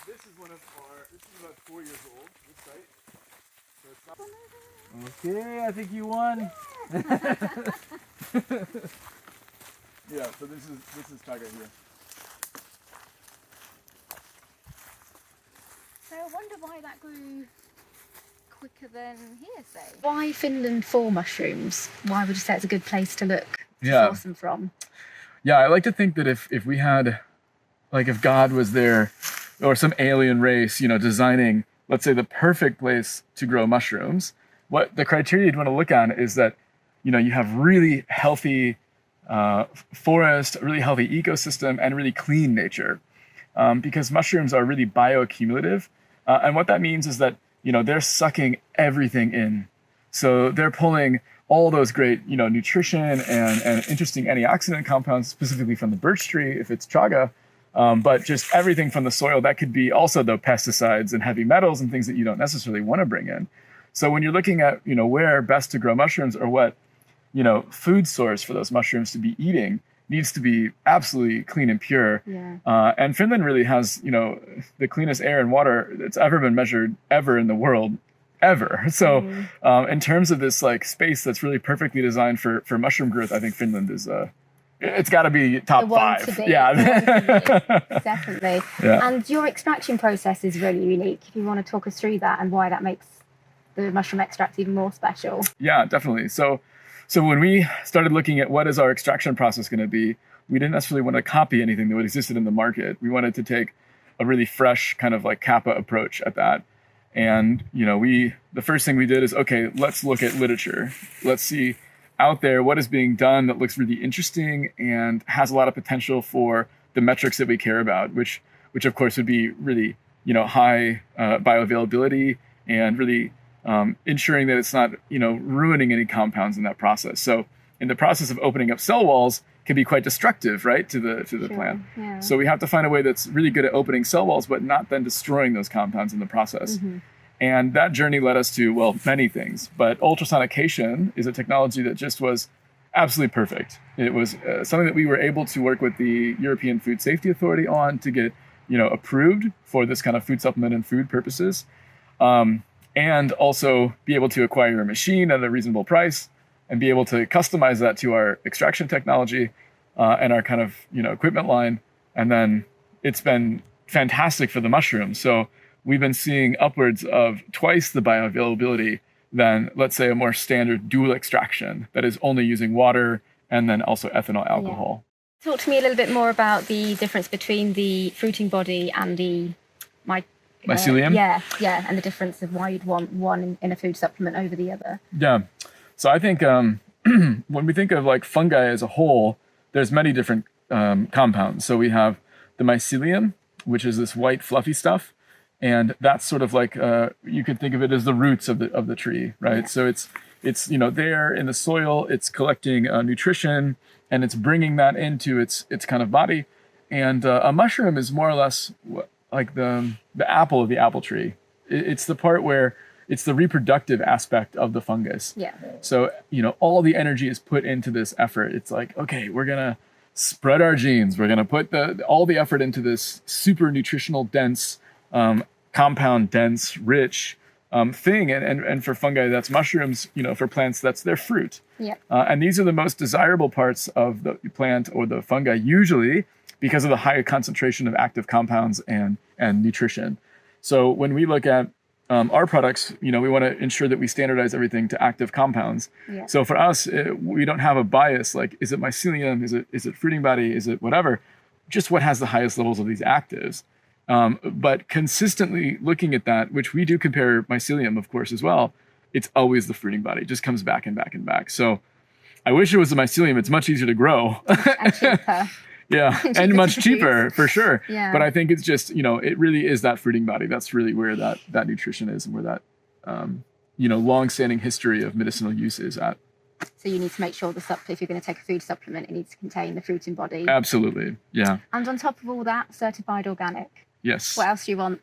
this is this is about 4 years old, this site. So it's not... Okay, I think you won. Yeah, so this is chaga here. So I wonder why that grew quicker than here, say. Why Finland for mushrooms? Why would you say it's a good place to look to source them from? Yeah, I like to think that if we had, like if God was there, or some alien race, designing, let's say, the perfect place to grow mushrooms, what the criteria you'd want to look at is that, you have really healthy forest, really healthy ecosystem, and really clean nature. Because mushrooms are really bioaccumulative. And what that means is that, they're sucking everything in. So they're pulling all those great, nutrition and interesting antioxidant compounds, specifically from the birch tree, if it's chaga, but just everything from the soil. That could be also the pesticides and heavy metals and things that you don't necessarily want to bring in. So when you're looking at, where best to grow mushrooms, or what, food source for those mushrooms to be eating, needs to be absolutely clean and pure. Yeah. And Finland really has, the cleanest air and water that's ever been measured ever in the world, ever. So in terms of this like space that's really perfectly designed for mushroom growth, I think Finland is, it's got to be top 5. Yeah. Definitely. Yeah. And your extraction process is really unique. If you want to talk us through that and why that makes the mushroom extract even more special. Yeah, definitely. So when we started looking at what is our extraction process going to be, we didn't necessarily want to copy anything that existed in the market. We wanted to take a really fresh kind of like Kappa approach at that. And, the first thing we did is, okay, let's look at literature. Let's see out there what is being done that looks really interesting and has a lot of potential for the metrics that we care about, which of course would be really, high bioavailability and really ensuring that it's not, ruining any compounds in that process. So in the process of opening up cell walls can be quite destructive, right, to the plant. Yeah. So we have to find a way that's really good at opening cell walls, but not then destroying those compounds in the process. Mm-hmm. And that journey led us to, well, many things. But ultrasonication is a technology that just was absolutely perfect. It was something that we were able to work with the European Food Safety Authority on to get, approved for this kind of food supplement and food purposes. And also be able to acquire a machine at a reasonable price and be able to customize that to our extraction technology and our kind of, equipment line. And then it's been fantastic for the mushrooms. So we've been seeing upwards of twice the bioavailability than, let's say, a more standard dual extraction that is only using water and then also ethanol alcohol. Yeah. Talk to me a little bit more about the difference between the fruiting body and the mycelium? Yeah, and the difference of why you'd want one in a food supplement over the other. Yeah, so I think when we think of like fungi as a whole, there's many different compounds. So we have the mycelium, which is this white fluffy stuff, and that's sort of like you could think of it as the roots of the tree, right? Yeah. So it's there in the soil, it's collecting nutrition and it's bringing that into its kind of body, and a mushroom is more or less like the apple of the apple tree. It's the part where it's the reproductive aspect of the fungus. Yeah. So, all the energy is put into this effort. It's like, okay, we're going to spread our genes. We're going to put all the effort into this super nutritional dense, compound dense, rich thing. And for fungi, that's mushrooms. For plants, that's their fruit. Yeah. And these are the most desirable parts of the plant or the fungi, usually because of the high concentration of active compounds and nutrition. So when we look at our products, we want to ensure that we standardize everything to active compounds. Yeah. So for us, we don't have a bias like, is it mycelium? Is it fruiting body? Is it whatever? Just what has the highest levels of these actives. But consistently looking at that, which we do compare mycelium, of course, as well, it's always the fruiting body. It just comes back and back and back. So I wish it was the mycelium. It's much easier to grow. And cheaper. Yeah, and much cheaper for sure. Yeah. But I think it's just, it really is that fruiting body. That's really where that nutrition is and where that, long-standing history of medicinal use is at. So you need to make sure if you're going to take a food supplement, it needs to contain the fruiting body. Absolutely, yeah. And on top of all that, certified organic. Yes. What else do you want?